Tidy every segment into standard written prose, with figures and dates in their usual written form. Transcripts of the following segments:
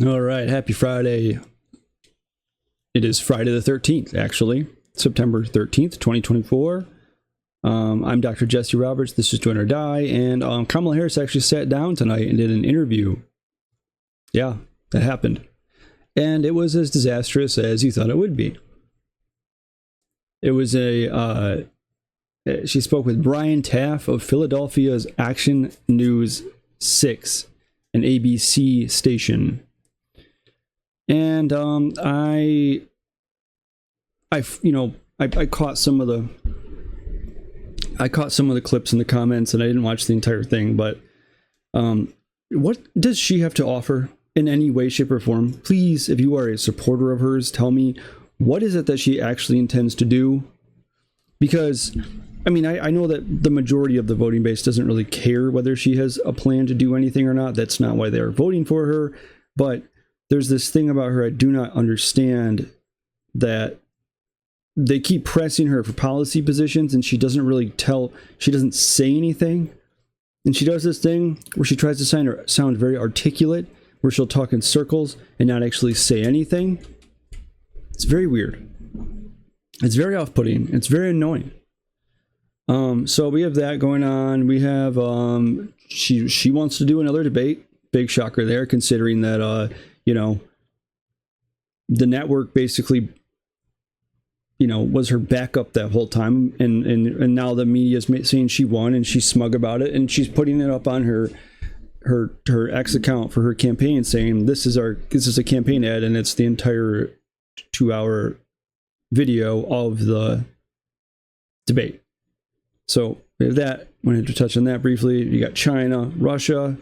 All right, happy Friday. It is Friday the 13th, actually, September 13th, 2024. I'm Dr. Jesse Roberts. This is Join or Die, and Kamala Harris actually sat down tonight and did an interview. Yeah, that happened. And it was as disastrous as you thought it would be. It was she spoke with Brian Taff of Philadelphia's Action News 6, an ABC station. And I caught some of the clips in the comments, and I didn't watch the entire thing. But what does she have to offer in any way, shape, or form? Please, if you are a supporter of hers, tell me what is it that she actually intends to do. Because I mean, I know that the majority of the voting base doesn't really care whether she has a plan to do anything or not. That's not why they are voting for her. But there's this thing about her I do not understand, that they keep pressing her for policy positions and she doesn't say anything. And she does this thing where she tries to sound very articulate, where she'll talk in circles and not actually say anything. It's very weird. It's very off-putting. It's very annoying. So we have that going on. We have she wants to do another debate. Big shocker there, considering that the network basically was her backup that whole time, and now the media is saying she won, and she's smug about it, and she's putting it up on her X account for her campaign, saying this is a campaign ad, and it's the entire 2-hour video of the debate. So we have that. I wanted to touch on that briefly. You got China, Russia,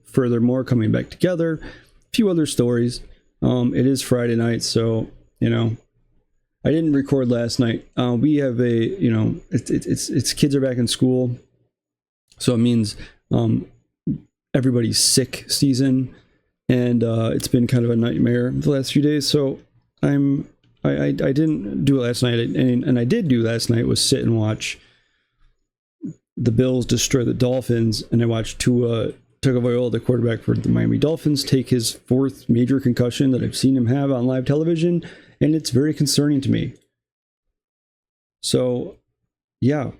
furthermore coming back together. A few other stories. It is Friday night, so I didn't record last night. We have it's kids are back in school, so it means everybody's sick season, and it's been kind of a nightmare the last few days. So I didn't do it last night, and I did do last night was sit and watch the Bills destroy the Dolphins, and I watched Tua Tagovailoa, the quarterback for the Miami Dolphins, take his 4th major concussion that I've seen him have on live television, and it's very concerning to me. So, yeah,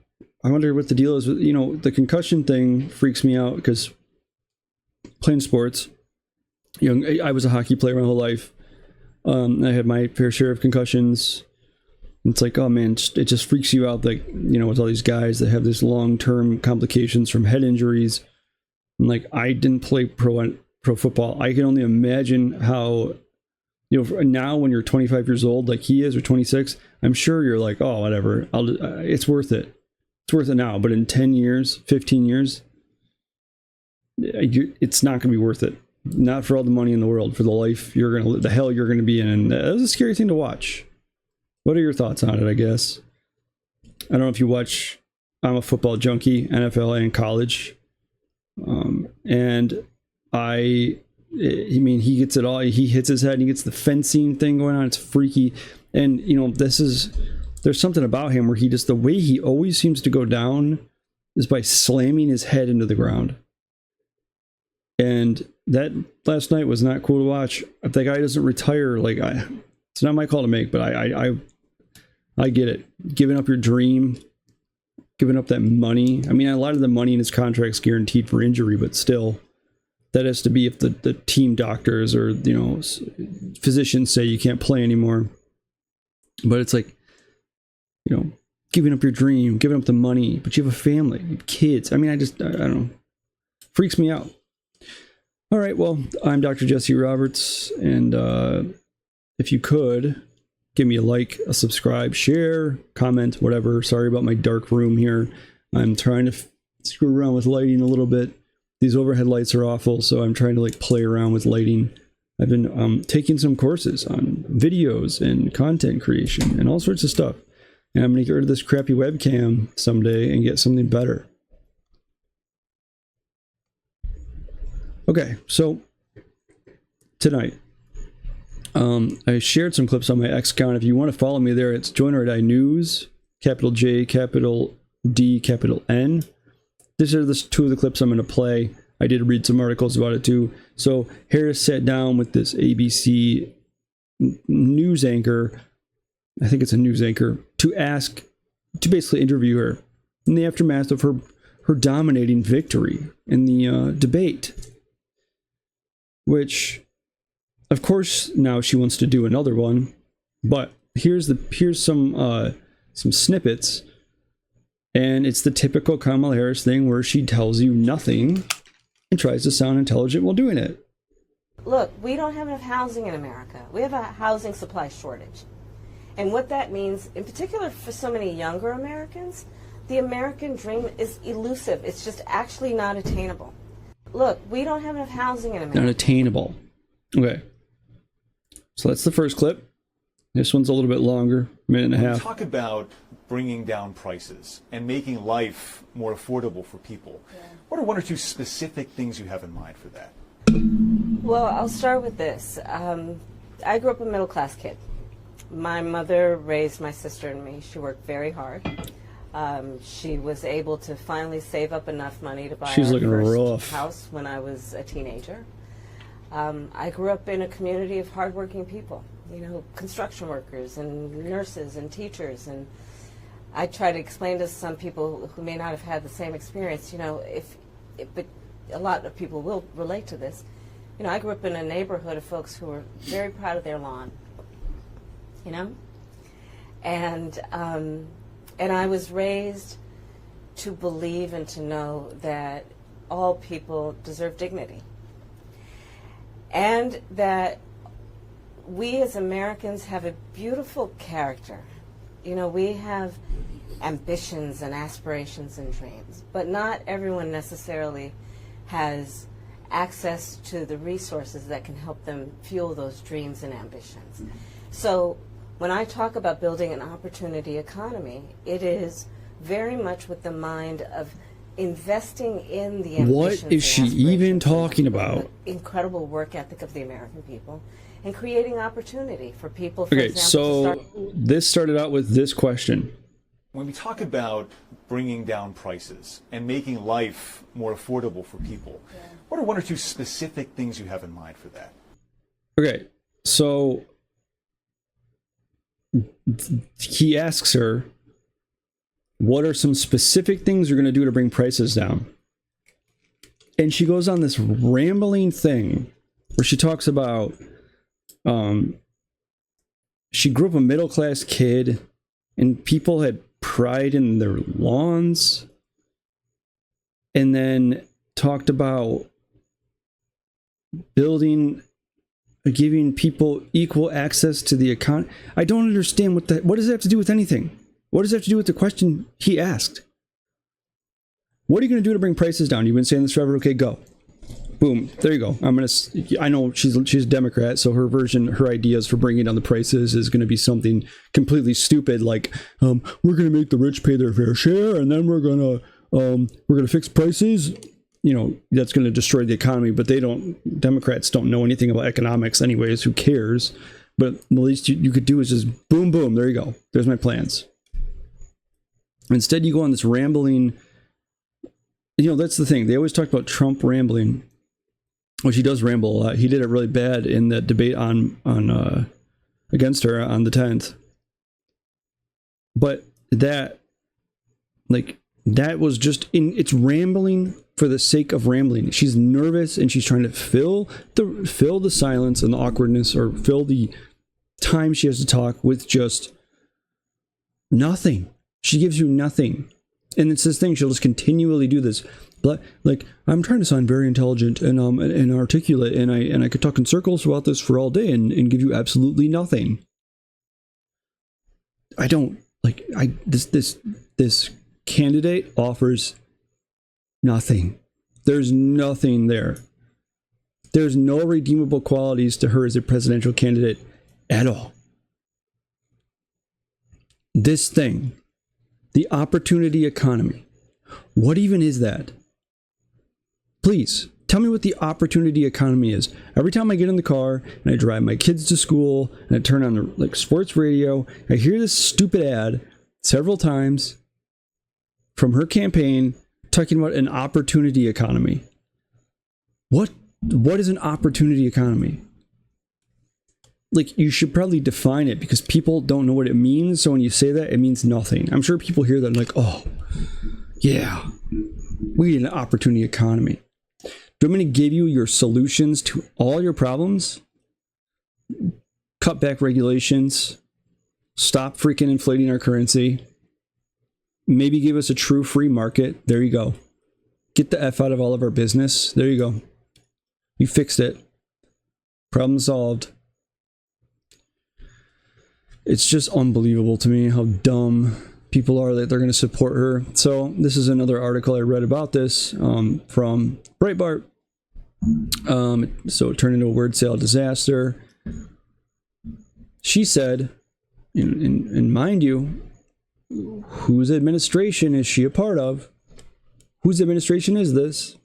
I wonder what the deal is with, the concussion thing freaks me out, because playing sports, I was a hockey player my whole life. I had my fair share of concussions. It's like, oh man, it just freaks you out, like, with all these guys that have this long-term complications from head injuries. And like, I didn't play pro football. I can only imagine how, now when you're 25 years old, like he is, or 26, I'm sure you're like, oh, whatever, it's worth it. It's worth it now. But in 10 years, 15 years, it's not going to be worth it. Not for all the money in the world, for the life the hell you're going to be in. And that was a scary thing to watch. What are your thoughts on it, I guess? I don't know if you watch, I'm a football junkie, NFL and college. And he gets it all. He hits his head and he gets the fencing thing going on. It's freaky. And, there's something about him where the way he always seems to go down is by slamming his head into the ground. And that last night was not cool to watch. If that guy doesn't retire, it's not my call to make, but I get it. Giving up your dream, giving up that money. I mean, a lot of the money in his contract's guaranteed for injury, but still, that has to be if the team doctors or, physicians say you can't play anymore. But it's like, giving up your dream, giving up the money, but you have a family, you have kids. I mean, I don't know. Freaks me out. All right, well, I'm Dr. Jesse Roberts, and if you could, give me a like, a subscribe, share, comment, whatever. Sorry about my dark room here. I'm trying to screw around with lighting a little bit. These overhead lights are awful, so I'm trying to play around with lighting. I've been taking some courses on videos and content creation and all sorts of stuff. And I'm going to get rid of this crappy webcam someday and get something better. Okay, so tonight, I shared some clips on my X account. If you want to follow me there, it's Join or Die News, capital J, capital D, capital N. These are the two of the clips I'm going to play. I did read some articles about it too. So Harris sat down with this ABC news anchor, I think it's a news anchor, to basically interview her in the aftermath of her dominating victory in the debate. Which, of course, now she wants to do another one, but here's some snippets, and it's the typical Kamala Harris thing where she tells you nothing and tries to sound intelligent while doing it. Look, we don't have enough housing in America. We have a housing supply shortage. And what that means, in particular for so many younger Americans, the American dream is elusive. It's just actually not attainable. Look, we don't have enough housing in America. Not attainable. Okay. So that's the first clip. This one's a little bit longer, minute and a half. Talk about bringing down prices and making life more affordable for people. Yeah. What are one or two specific things you have in mind for that? Well, I'll start with this. I grew up a middle-class kid. My mother raised my sister and me. She worked very hard. She was able to finally save up enough money to buy our first house when I was a teenager. I grew up in a community of hardworking people, you know, construction workers and nurses and teachers. And I try to explain to some people who may not have had the same experience, you know, but a lot of people will relate to this. You know, I grew up in a neighborhood of folks who were very proud of their lawn, you know, and I was raised to believe and to know that all people deserve dignity, and that we as Americans have a beautiful character. You know, we have ambitions and aspirations and dreams, but not everyone necessarily has access to the resources that can help them fuel those dreams and ambitions. So when I talk about building an opportunity economy, it is very much with the mind of investing in the ambitions. What is she even talking about? The incredible work ethic of the American people and creating opportunity for people, for okay, example, so this started out with this question. When we talk about bringing down prices and making life more affordable for people, what are one or two specific things you have in mind for that? Okay, so he asks her, what are some specific things you're going to do to bring prices down? And she goes on this rambling thing where she talks about she grew up a middle-class kid and people had pride in their lawns, and then talked about giving people equal access to the economy. I don't understand what does that have to do with anything? What does that have to do with the question he asked? What are you going to do to bring prices down? You've been saying this forever. Okay, go. Boom. There you go. I know she's a Democrat, so her ideas for bringing down the prices is going to be something completely stupid, like we're going to make the rich pay their fair share, and then we're going to fix prices. You know, that's going to destroy the economy. But Democrats don't know anything about economics, anyways. Who cares? But the least you could do is just boom, boom. There you go. There's my plans. Instead, you go on this rambling. You know, that's the thing. They always talk about Trump rambling. Which he does ramble a lot. He did it really bad in that debate on against her on the 10th. But that was just it's rambling for the sake of rambling. She's nervous and she's trying to fill the silence and the awkwardness, or fill the time she has to talk with just nothing. She gives you nothing. And it's this thing, she'll just continually do this. But like, I'm trying to sound very intelligent and articulate, and I could talk in circles about this for all day and give you absolutely nothing. I don't like this candidate offers nothing. There's nothing there. There's no redeemable qualities to her as a presidential candidate at all. This thing, the opportunity economy, what even is that? Please, tell me what the opportunity economy is. Every time I get in the car and I drive my kids to school and I turn on the sports radio, I hear this stupid ad several times from her campaign talking about an opportunity economy. What is an opportunity economy? Like, you should probably define it, because people don't know what it means. So when you say that, it means nothing. I'm sure people hear that and like, oh, yeah, we need an opportunity economy. Do you want me to give you your solutions to all your problems? Cut back regulations. Stop freaking inflating our currency. Maybe give us a true free market. There you go. Get the F out of all of our business. There you go. You fixed it. Problem solved. It's just unbelievable to me how dumb people are that they're going to support her. So this is another article I read about this from Breitbart. So it turned into a word sale disaster. She said, and mind you, whose administration is she a part of? Whose administration is this?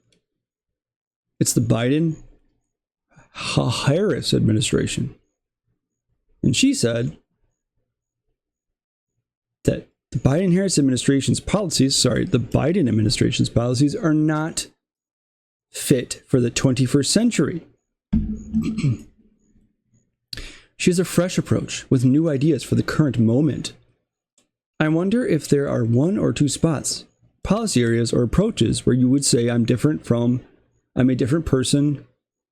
It's the Biden Harris administration. And she said that the Biden administration's policies are not fit for the 21st century. She has a fresh approach with new ideas for the current moment. I wonder if there are one or two spots, policy areas, or approaches where you would say I'm a different person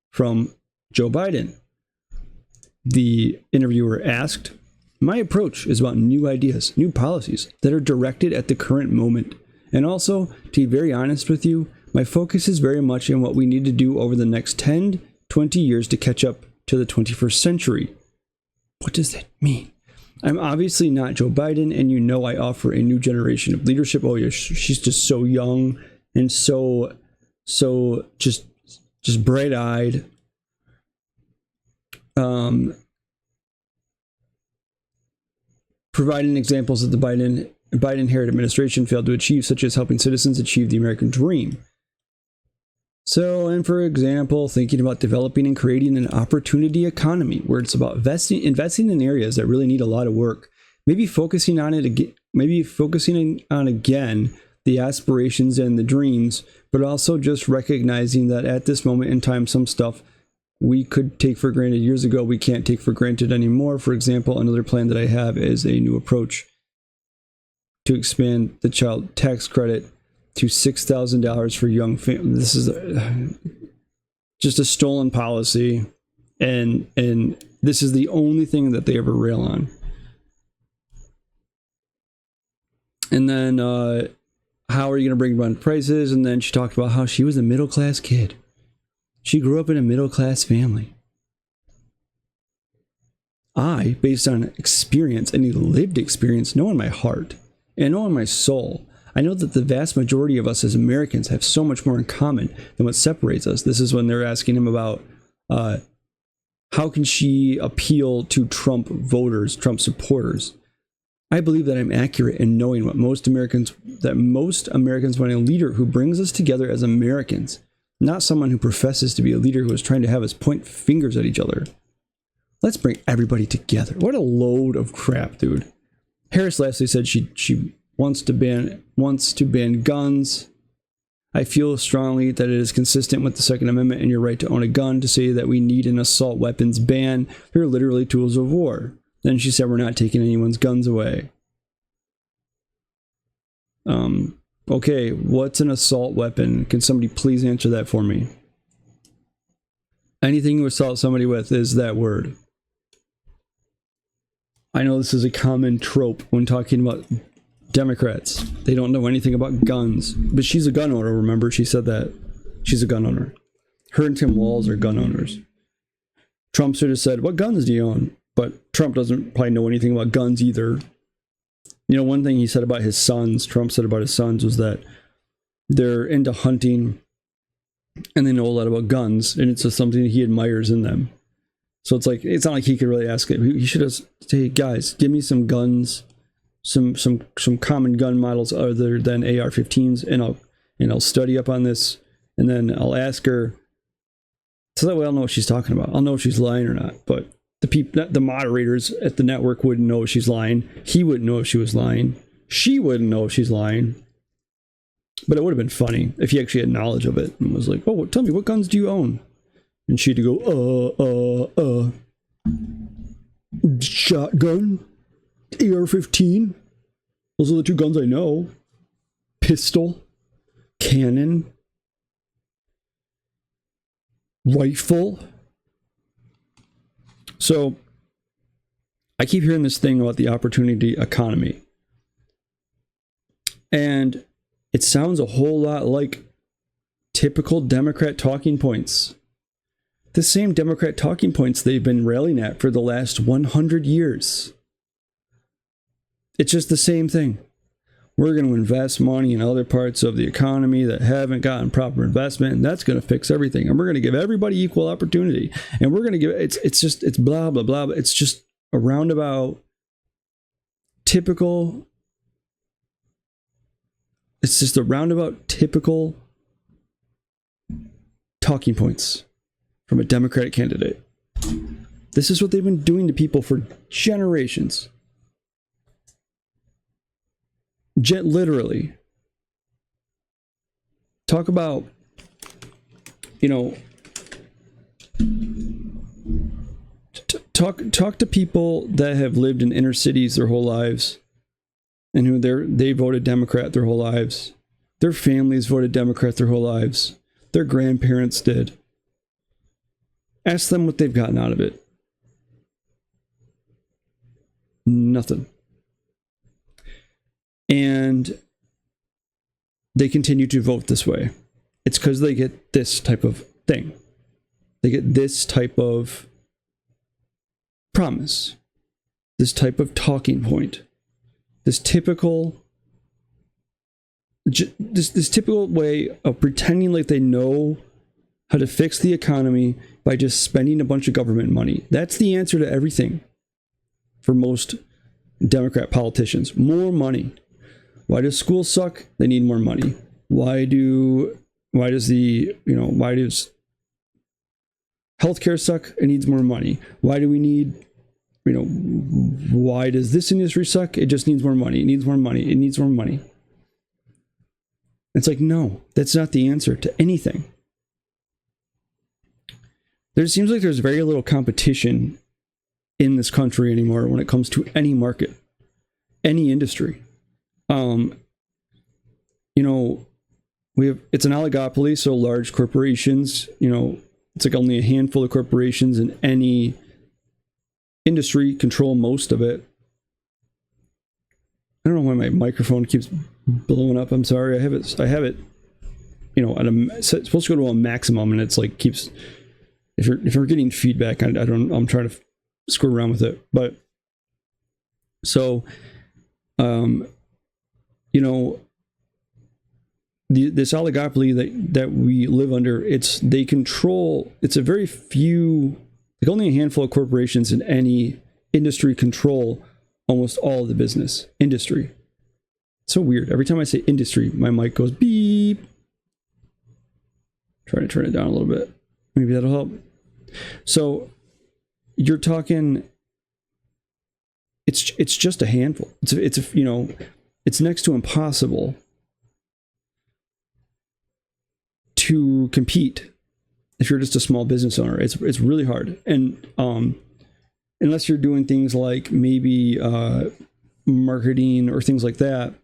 from Joe Biden. The interviewer asked, my approach is about new ideas, new policies that are directed at the current moment. And also, to be very honest with you, my focus is very much on what we need to do over the next 10, 20 years to catch up to the 21st century. What does that mean? I'm obviously not Joe Biden, and I offer a new generation of leadership. Oh yeah, she's just so young and so just bright-eyed. Providing examples that the Biden-Harris administration failed to achieve, such as helping citizens achieve the American dream. So, and for example, thinking about developing and creating an opportunity economy where it's about investing in areas that really need a lot of work. Maybe focusing on again the aspirations and the dreams, but also just recognizing that at this moment in time, some stuff we could take for granted years ago, we can't take for granted anymore. For example, another plan that I have is a new approach to expand the child tax credit to $6,000 for young families. This is just a stolen policy, and this is the only thing that they ever rail on. And then, how are you going to bring down prices? And then she talked about how she was a middle-class kid. She grew up in a middle-class family. I, based on experience, any lived experience, know in my heart and know in my soul, I know that the vast majority of us as Americans have so much more in common than what separates us. This is when they're asking him about how can she appeal to Trump voters, Trump supporters. I believe that I'm accurate in knowing what most Americans want a leader who brings us together as Americans, not someone who professes to be a leader who is trying to have us point fingers at each other. Let's bring everybody together. What a load of crap, dude. Harris lastly said she wants to ban guns. I feel strongly that it is consistent with the Second Amendment and your right to own a gun to say that we need an assault weapons ban. They're literally tools of war. Then she said we're not taking anyone's guns away. Okay, what's an assault weapon? Can somebody please answer that for me? Anything you assault somebody with is that word. I know this is a common trope when talking about Democrats. They don't know anything about guns. But she's a gun owner, remember? She said that. She's a gun owner. Her and Tim Walz are gun owners. Trump should have said, what guns do you own? But Trump doesn't probably know anything about guns either. You know, one thing he said about his sons, Trump said about his sons, was that they're into hunting and they know a lot about guns, and it's just something he admires in them. So it's like, it's not like he could really ask it. He should have said, hey guys, give me some guns, some common gun models other than AR-15s, and I'll study up on this, and then I'll ask her, so that way I'll know what she's talking about. I'll know if she's lying or not. But the moderators at the network wouldn't know if she's lying. He wouldn't know if she was lying. She wouldn't know if she's lying. But it would have been funny if he actually had knowledge of it and was like, oh, tell me, what guns do you own? And she had to go, shotgun, AR-15. Those are the two guns I know. Pistol, cannon, rifle. So I keep hearing this thing about the opportunity economy. And it sounds a whole lot like typical Democrat talking points. The same Democrat talking points they've been railing at for the last 100 years. It's just the same thing. We're going to invest money in other parts of the economy that haven't gotten proper investment, and that's going to fix everything. And we're going to give everybody equal opportunity. And we're going to give it's blah, blah, blah. It's just a roundabout, typical. It's just a roundabout, typical talking points from a Democratic candidate. This is what they've been doing to people for generations. Literally. Talk about, talk to people that have lived in inner cities their whole lives and who they voted Democrat their whole lives. Their families voted Democrat their whole lives. Their grandparents did. Ask them what they've gotten out of it. Nothing. And they continue to vote this way. It's because they get this type of thing. They get this type of promise. This type of talking point. This typical way of pretending like they know how to fix the economy by just spending a bunch of government money. That's the answer to everything for most Democrat politicians. More money. Why does school suck? They need more money. Why does healthcare suck? It needs more money. Why do we need, why does this industry suck? It just needs more money. It needs more money. It needs more money. It's like, no, that's not the answer to anything. There seems like there's very little competition in this country anymore when it comes to any market, any industry. It's an oligopoly, so large corporations, it's like only a handful of corporations in any industry control most of it. I don't know why my microphone keeps blowing up. I'm sorry. I have it, it's supposed to go to a maximum, and it's like keeps, if you're getting feedback, I'm trying to screw around with it. But so, this oligopoly that we live under, they control, it's a very few, like only a handful of corporations in any industry control almost all of the business industry. It's so weird. Every time I say industry, my mic goes beep. Try to turn it down a little bit. Maybe that'll help. So you're talking, it's just a handful. It's next to impossible to compete if you're just a small business owner. It's really hard. And unless you're doing things like maybe marketing or things like that,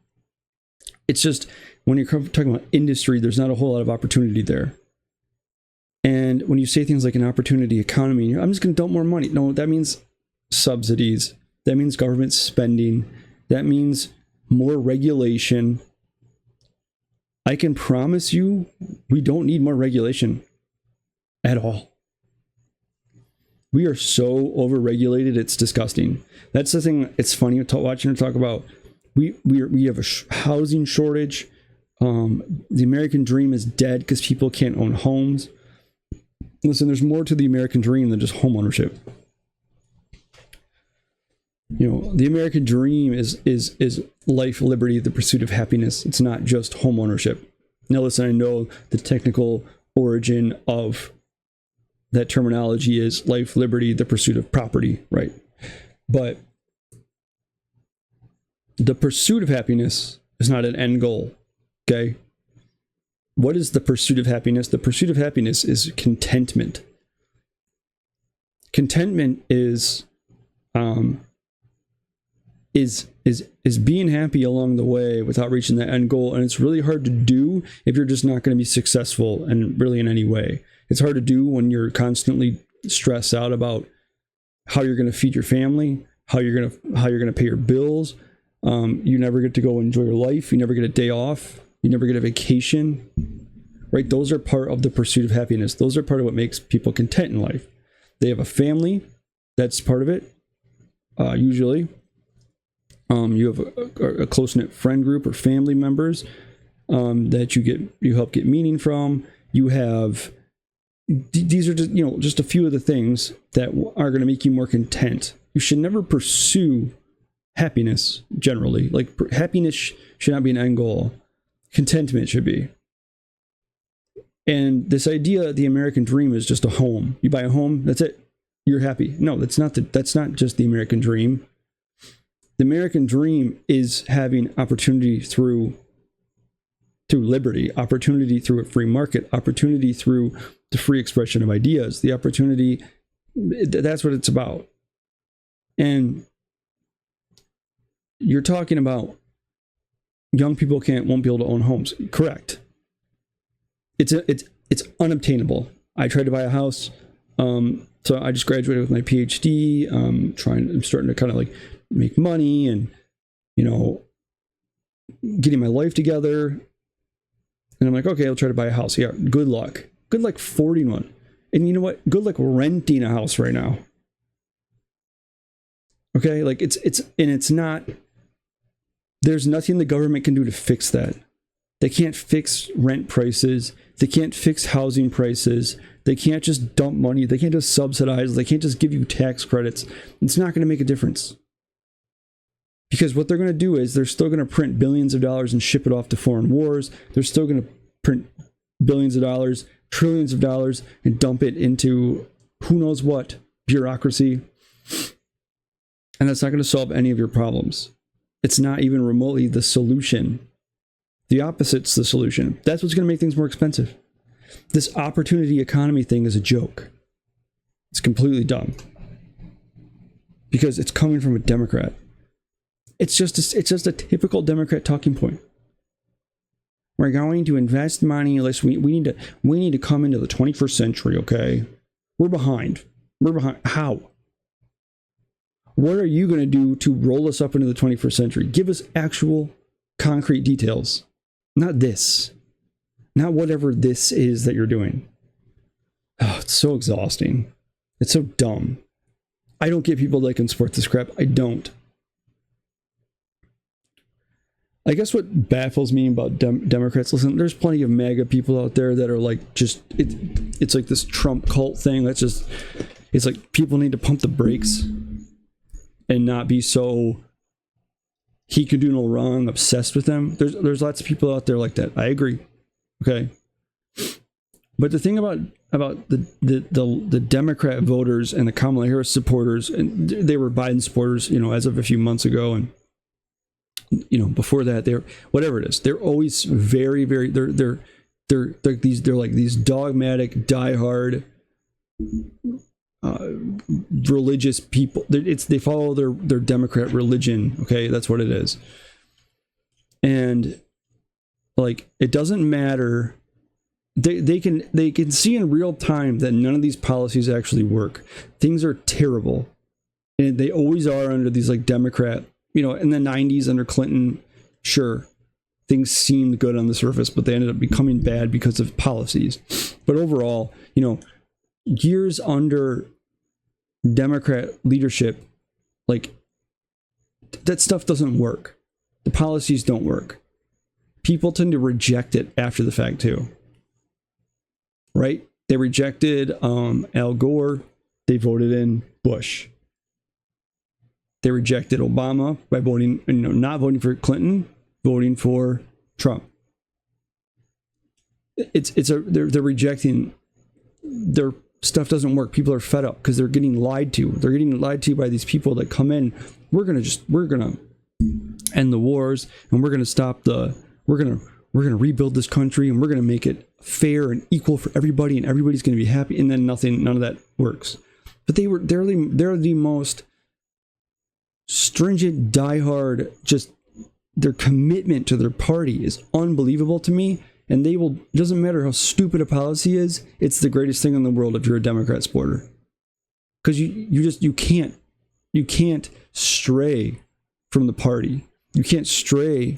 it's just, when you're talking about industry, there's not a whole lot of opportunity there. And when you say things like an opportunity economy, I'm just going to dump more money. No, that means subsidies. That means government spending. That means more regulation. I can promise you, we don't need more regulation at all. We are so overregulated, it's disgusting. That's the thing. It's funny watching her talk about. We have a housing shortage. The American dream is dead because people can't own homes. Listen, there's more to the American dream than just home ownership. The American dream is life, liberty, the pursuit of happiness. It's not just home ownership. Now, listen, I know the technical origin of that terminology is life, liberty, the pursuit of property, right? But the pursuit of happiness is not an end goal, okay? what is the pursuit of happiness? The pursuit of happiness is contentment. Contentment is being happy along the way without reaching the end goal. And it's really hard to do if you're just not going to be successful and really in any way. It's hard to do when you're constantly stressed out about how you're going to feed your family, how you're going to pay your bills. You never get to go enjoy your life. You never get a day off. You never get a vacation, right? Those are part of the pursuit of happiness. Those are part of what makes people content in life. They have a family. That's part of it. Usually, you have a close-knit friend group or family members that you help get meaning from. You have, these are just a few of the things that are going to make you more content. You should never pursue happiness generally. Like, happiness should not be an end goal. Contentment should be. And this idea, the American dream, is just a home. You buy a home, that's it. You're happy. No, that's not just the American dream. The American dream is having opportunity through liberty, opportunity through a free market, opportunity through the free expression of ideas, the opportunity. That's what it's about. And you're talking about young people won't be able to own homes. Correct. It's unobtainable. I tried to buy a house. So I just graduated with my PhD. I'm starting to kind of like make money and, getting my life together. And I'm like, okay, I'll try to buy a house. Yeah, good luck. Good luck affording one. And you know what? Good luck renting a house right now. Okay, like it's not. There's nothing the government can do to fix that. They can't fix rent prices. They can't fix housing prices. They can't just dump money. They can't just subsidize. They can't just give you tax credits. It's not going to make a difference. Because what they're going to do is they're still going to print billions of dollars and ship it off to foreign wars. They're still going to print billions of dollars, trillions of dollars, and dump it into who knows what bureaucracy. And that's not going to solve any of your problems. It's not even remotely the solution. The opposite's the solution. That's what's going to make things more expensive. This opportunity economy thing is a joke. It's completely dumb. Because it's coming from a Democrat. It's just a typical Democrat talking point. We're going to invest money. We need to come into the 21st century, okay? We're behind. How? What are you going to do to roll us up into the 21st century? Give us actual concrete details. Not this. Not whatever this is that you're doing. Oh, it's so exhausting. It's so dumb. I don't get people that can support this crap. I don't. I guess what baffles me about Democrats, listen, there's plenty of MAGA people out there that are like it's like this Trump cult thing. It's like people need to pump the brakes and not be so he could do no wrong, obsessed with them. There's lots of people out there like that. I agree. Okay. But the thing about the Democrat voters and the Kamala Harris supporters, and they were Biden supporters, as of a few months ago, and before that, they're whatever it is, they're always very, very they're like these dogmatic, diehard religious people. They follow their Democrat religion. Okay, that's what it is. And like, it doesn't matter. They can see in real time that none of these policies actually work. Things are terrible, and they always are under these like Democrat. In the 90s under Clinton, sure, things seemed good on the surface, but they ended up becoming bad because of policies. But overall, years under Democrat leadership, like, that stuff doesn't work. The policies don't work. People tend to reject it after the fact too. Right? They rejected Al Gore. They voted in Bush. They rejected Obama by voting, not voting for Clinton, voting for Trump. They're rejecting. Their stuff doesn't work. People are fed up because they're getting lied to. They're getting lied to by these people that come in. We're gonna end the wars, and we're gonna we're going to rebuild this country and we're going to make it fair and equal for everybody and everybody's going to be happy. And then none of that works. But they're the most stringent, diehard, just their commitment to their party is unbelievable to me. And doesn't matter how stupid a policy is, it's the greatest thing in the world if you're a Democrat supporter. Because you can't stray from the party. You can't stray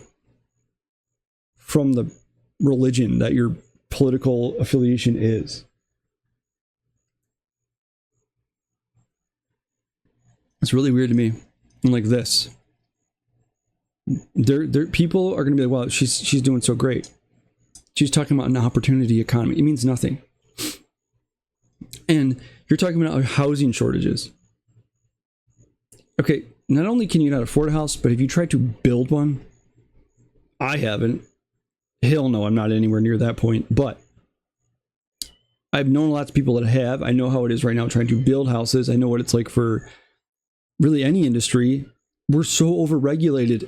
from the religion that your political affiliation is. It's really weird to me. And like this. People are going to be like, wow, she's doing so great. She's talking about an opportunity economy. It means nothing. And you're talking about housing shortages. Okay, not only can you not afford a house, but if you try to build one, I haven't. Hell no, I'm not anywhere near that point. But I've known lots of people that have. I know how it is right now trying to build houses. I know what it's like for really any industry. We're so overregulated.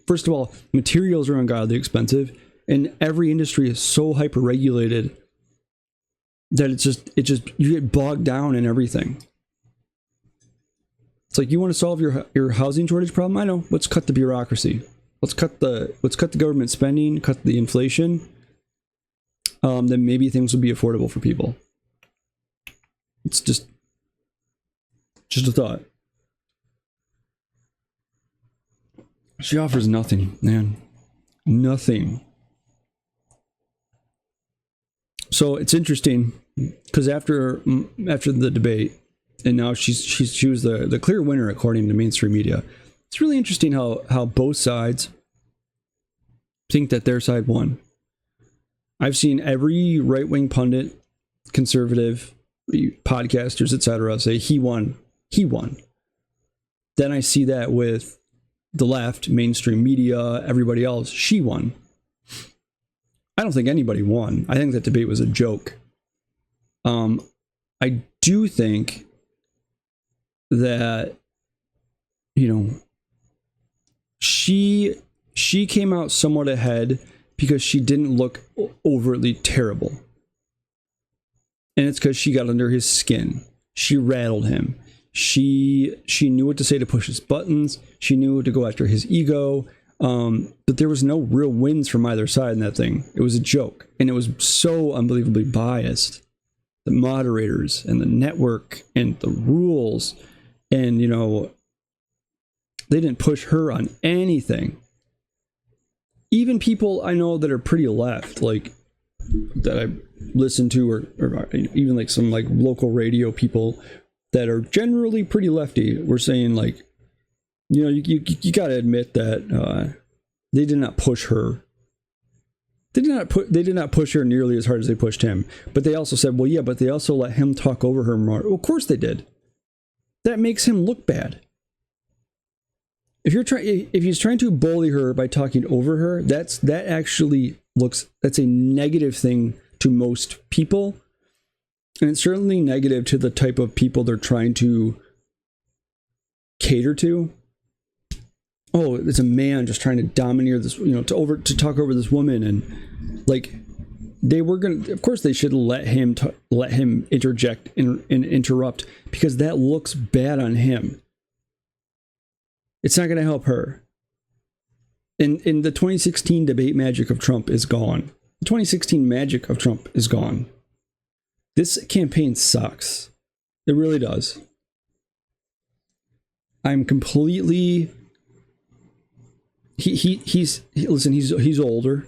First of all, materials are ungodly expensive, and every industry is so hyper regulated that you get bogged down in everything. It's like, you want to solve your housing shortage problem? I know. Let's cut the bureaucracy. Let's cut the government spending, cut the inflation. Then maybe things will be affordable for people. It's just a thought. She offers nothing, man. Nothing. So it's interesting because after the debate, and now she was the clear winner according to mainstream media. It's really interesting how both sides think that their side won. I've seen every right-wing pundit, conservative, podcasters, etc. say he won. Then I see that with the left, mainstream media, everybody else, she won. I don't think anybody won. I think that debate was a joke. I do think that, she came out somewhat ahead because she didn't look overtly terrible. And it's because she got under his skin. She rattled him. She knew what to say to push his buttons. She knew to go after his ego. But there was no real wins from either side in that thing. It was a joke. And it was so unbelievably biased. The moderators and the network and the rules. And, they didn't push her on anything. Even people I know that are pretty left, like that I listen to, or even like some like local radio people that are generally pretty lefty, were saying like, you got to admit that they did not push her. They did not push her nearly as hard as they pushed him. But they also said, well, yeah, but they also let him talk over her more. Well, of course they did. That makes him look bad. If he's trying to bully her by talking over her, that's a negative thing to most people. And it's certainly negative to the type of people they're trying to cater to. Oh, it's a man just trying to domineer this, to talk over this woman. And like, of course they should let him interject and interrupt, because that looks bad on him. It's not going to help her. And the 2016 debate magic of Trump is gone. The 2016 magic of Trump is gone. This campaign sucks. It really does. I'm completely... He's older.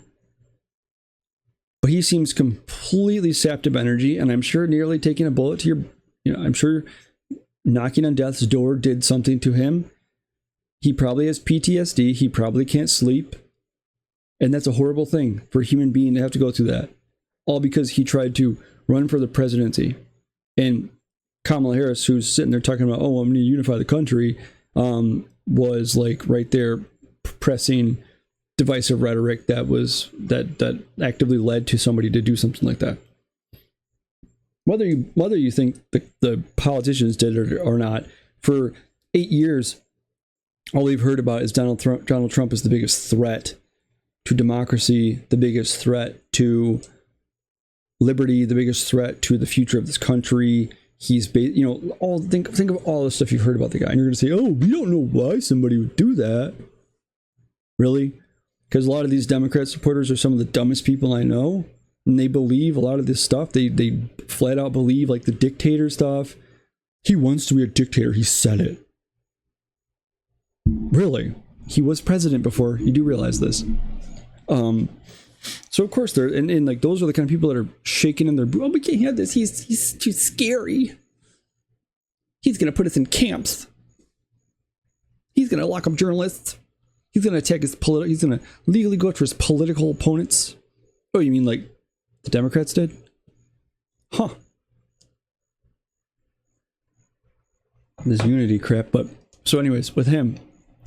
But he seems completely sapped of energy, and I'm sure nearly taking a bullet to your... I'm sure knocking on death's door did something to him. He probably has PTSD. He probably can't sleep. And that's a horrible thing for a human being to have to go through that. All because he tried to run for the presidency. And Kamala Harris, who's sitting there talking about, I'm going to unify the country, was like right there pressing divisive rhetoric that actively led to somebody to do something like that. Whether you think the politicians did it or not, for 8 years, all we've heard about is Donald Trump is the biggest threat to democracy, the biggest threat to liberty, the biggest threat to the future of this country. He's, think of all the stuff you've heard about the guy, and you're going to say, oh, we don't know why somebody would do that. Really? Because a lot of these Democrat supporters are some of the dumbest people I know, and they believe a lot of this stuff. They flat out believe, like, the dictator stuff. He wants to be a dictator. He said it. Really? He was president before. You do realize this. So of course they're, and like, those are the kind of people that are shaking in their boot. Oh, we can't have this. He's too scary. He's going to put us in camps. He's going to lock up journalists. He's going to attack his he's going to legally go after his political opponents. Oh, you mean like the Democrats did? Huh. This unity crap. But so anyways, with him,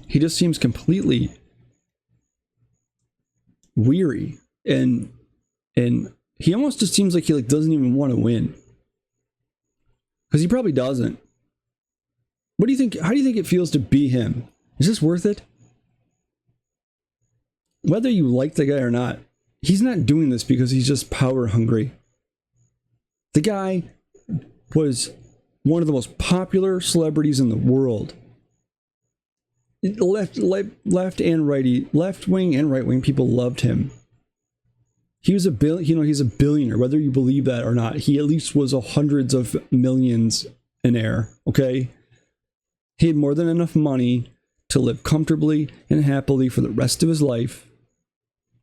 he just seems completely weary, and he almost just seems like he like doesn't even want to win, because he probably doesn't. What do you think? How do you think it feels to be him? Is this worth it? Whether you like the guy or not, he's not doing this because he's just power hungry. The guy was one of the most popular celebrities in the world. Left and righty, left wing and right wing people loved him. He was he's a billionaire, whether you believe that or not. He at least was hundreds of millions in air. Okay, he had more than enough money to live comfortably and happily for the rest of his life.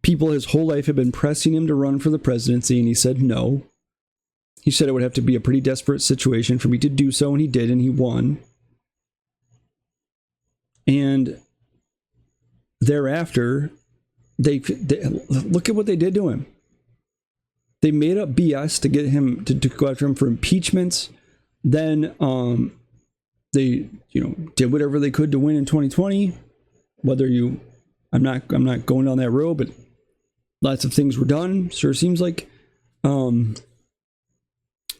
People his whole life had been pressing him to run for the presidency, and he said no. He said it would have to be a pretty desperate situation for me to do so, and he did, and he won. And thereafter, they look at what they did to him. They made up BS to get him to go after him for impeachments. Then they did whatever they could to win in 2020. I'm not going down that road, but lots of things were done. Sure seems like. Then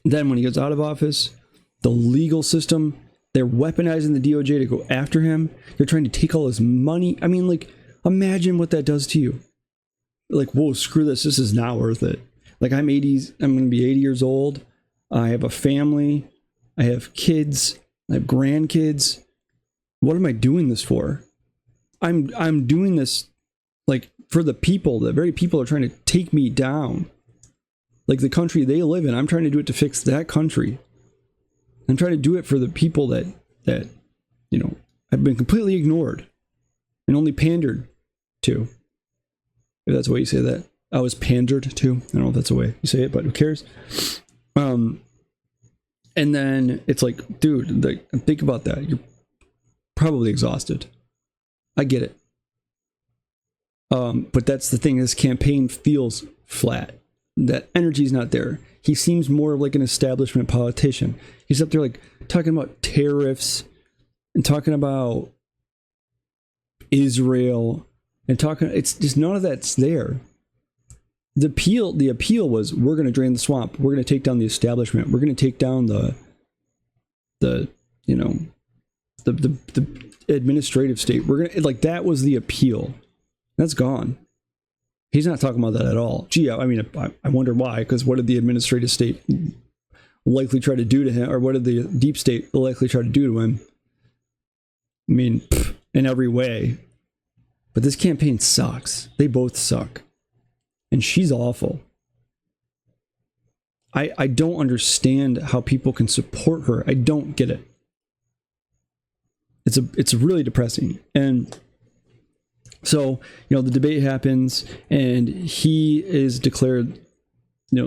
when he gets out of office, the legal system, they're weaponizing the DOJ to go after him. They're trying to take all his money. I mean, like, imagine what that does to you. Like, whoa, screw this. This is not worth it. Like, I'm going to be 80 years old. I have a family. I have kids. I have grandkids. What am I doing this for? I'm doing this, like, for the people. The very people are trying to take me down. Like, the country they live in. I'm trying to do it to fix that country. I'm trying to do it for the people that have been completely ignored and only pandered to. If that's the way you say that. I was pandered to. I don't know if that's the way you say it, but who cares? And then it's like, dude, think about that. You're probably exhausted. I get it. But that's the thing. This campaign feels flat. That energy's not there. He seems more like an establishment politician. He's up there like talking about tariffs and talking about Israel and talking. It's just none of that's there. The appeal was, we're going to drain the swamp. We're going to take down the establishment. We're going to take down the administrative state. We're going to, like, that was the appeal. That's gone. He's not talking about that at all. Gee, I mean, I wonder why, because what did the administrative state likely try to do to him, or what did the deep state likely try to do to him? I mean, in every way. But this campaign sucks. They both suck. And she's awful. I don't understand how people can support her. I don't get it. It's really depressing. And so, the debate happens, and he is declared,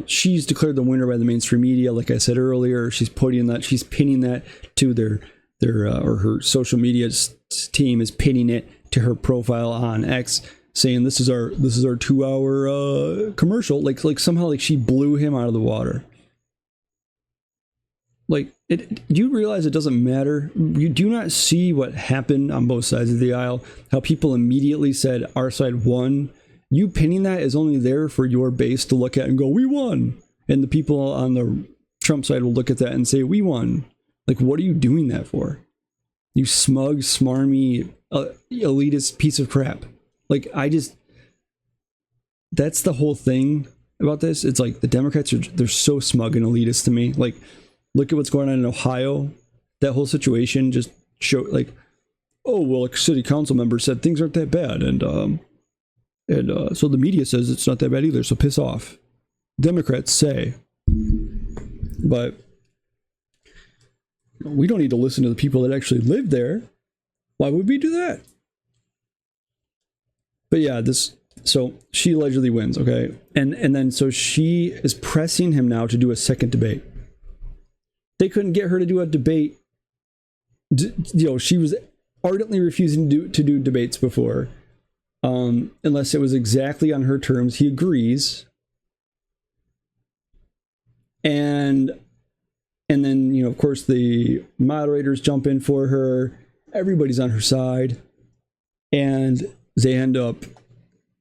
she's declared the winner by the mainstream media. Like I said earlier, she's pinning that to their or her social media team is pinning it to her profile on X, saying this is our 2-hour commercial. Like somehow, like, she blew him out of the water. Like, do you realize it doesn't matter? You do not see what happened on both sides of the aisle, how people immediately said our side won. You pinning that is only there for your base to look at and go, we won. And the people on the Trump side will look at that and say, we won. Like, what are you doing that for? You smug, smarmy, elitist piece of crap. Like, that's the whole thing about this. It's like the Democrats they're so smug and elitist to me. Like, look at what's going on in Ohio. That whole situation just showed like, oh well, a city council member said things aren't that bad, and so the media says it's not that bad either. So piss off, Democrats say. But we don't need to listen to the people that actually live there. Why would we do that? But yeah, so she allegedly wins, okay? And then so she is pressing him now to do a second debate. They couldn't get her to do a debate. She was ardently refusing to do debates before, unless it was exactly on her terms. He agrees. And then, of course, the moderators jump in for her. Everybody's on her side. And they end up,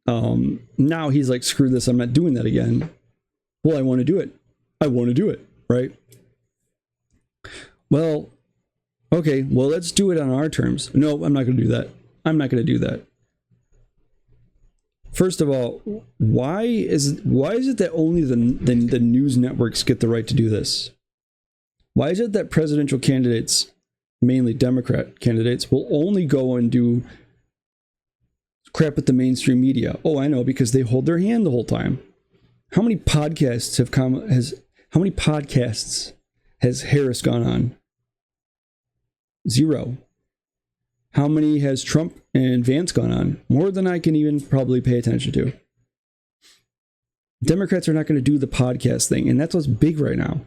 now he's like, screw this, I'm not doing that again. Well, I want to do it, right? Well, okay, well, let's do it on our terms. No, I'm not going to do that. First of all, why is it that only the news networks get the right to do this? Why is it that presidential candidates, mainly Democrat candidates, will only go and do crap at the mainstream media? Oh, I know, because they hold their hand the whole time. How many podcasts has Harris gone on? 0. How many has Trump and Vance gone on? More than I can even probably pay attention to. Democrats are not going to do the podcast thing, and that's what's big right now.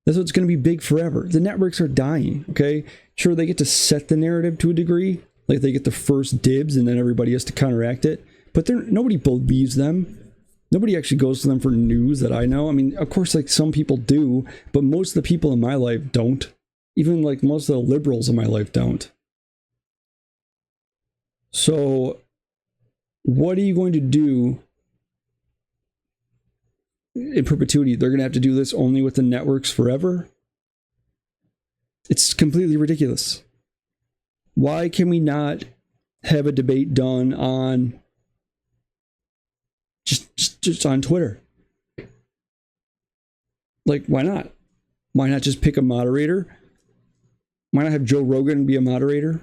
That's what's going to be big forever. The networks are dying, okay? Sure, they get to set the narrative to a degree, like they get the first dibs and then everybody has to counteract it, but nobody believes them. Nobody actually goes to them for news that I know. I mean, of course, like some people do, but most of the people in my life don't. Even like most of the liberals in my life don't. So what are you going to do in perpetuity? They're going to have to do this only with the networks forever? It's completely ridiculous. Why can we not have a debate done on just on Twitter? Like, why not? Why not just pick a moderator? Why not have Joe Rogan be a moderator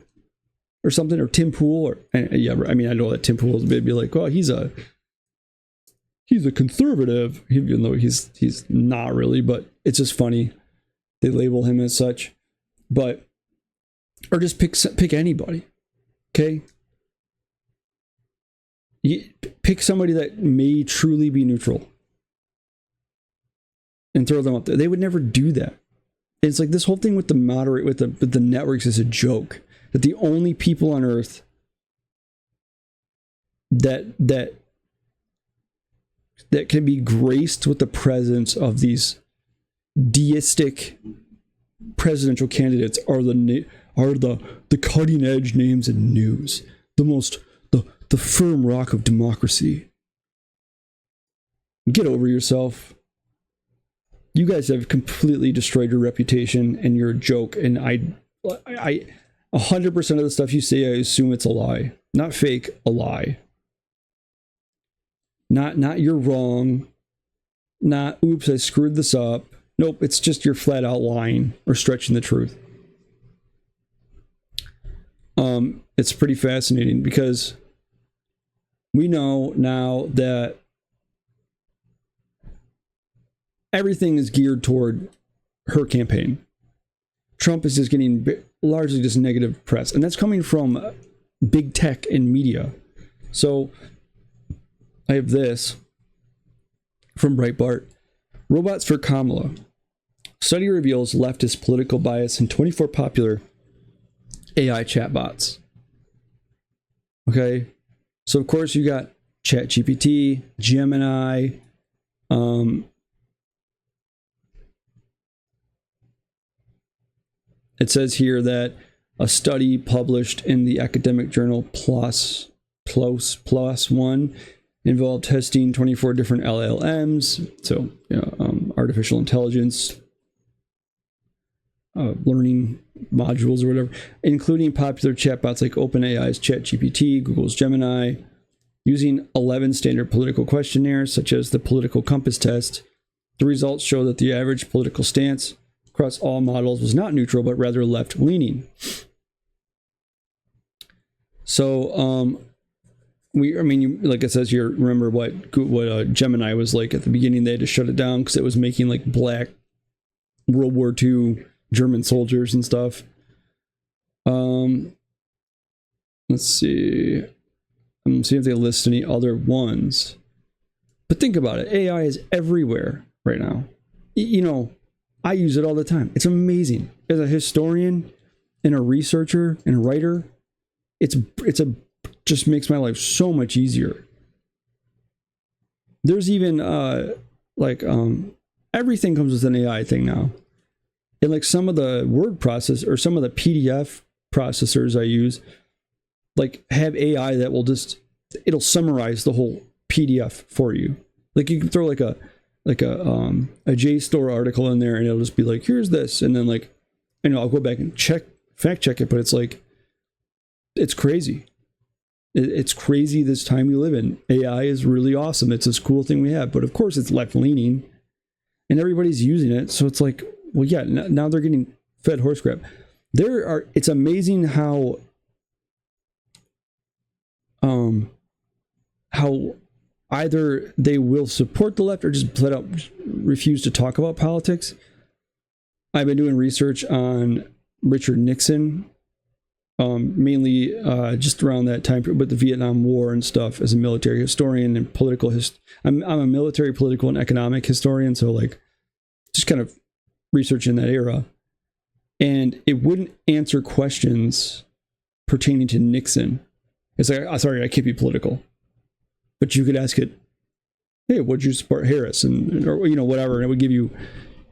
or something, or Tim Pool? Or yeah, I mean, I know that Tim Pool is maybe like, well, he's a conservative, even though he's not really, but it's just funny they label him as such. But or just pick anybody, okay? Pick somebody that may truly be neutral and throw them up there. They would never do that. It's like this whole thing with the networks is a joke. That the only people on earth that can be graced with the presence of these deistic presidential candidates are the cutting edge names in news, the firm rock of democracy. Get over yourself. You guys have completely destroyed your reputation, and you're a joke. And I 100% of the stuff you say, I assume it's a lie, not fake, a lie. Not you're wrong. Not oops, I screwed this up. Nope, it's just you're flat out lying or stretching the truth. It's pretty fascinating because we know now that everything is geared toward her campaign. Trump is just getting largely just negative press, and that's coming from big tech and media. So I have this from Breitbart. Robots for Kamala. Study reveals leftist political bias in 24 popular AI chatbots. Okay, so of course you got ChatGPT, Gemini, it says here that a study published in the academic journal PLOS One involved testing 24 different LLMs, so artificial intelligence learning modules or whatever, including popular chatbots like OpenAI's ChatGPT, Google's Gemini, Using 11 standard political questionnaires, such as the political compass test, the results show that the average political stance across all models was not neutral, but rather left-leaning. So, like it says here, remember what Gemini was like at the beginning. They had to shut it down because it was making like black World War II German soldiers and stuff. Let's see. I'm going to see if they list any other ones. But think about it. AI is everywhere right now. I use it all the time. It's amazing. As a historian and a researcher and a writer, just makes my life so much easier. There's even everything comes with an AI thing now. And like some of the word process or some of the PDF processors I use, like have AI that will it'll summarize the whole PDF for you. Like you can throw like a JSTOR article in there and it'll just be like, here's this. And then I'll go back and fact check it, but it's like, it's crazy. It's crazy this time we live in. AI is really awesome. It's this cool thing we have, but of course it's left leaning and everybody's using it. So it's like, well, yeah, now they're getting fed horse crap. It's amazing how either they will support the left or just flat out refuse to talk about politics. I've been doing research on Richard Nixon, mainly just around that time, but the Vietnam War and stuff as a military historian and political I'm a military, political, and economic historian, so like just kind of researching that era. And it wouldn't answer questions pertaining to Nixon. It's like, sorry, I can't be political. But you could ask it, hey, would you support Harris? Or whatever. And it would give you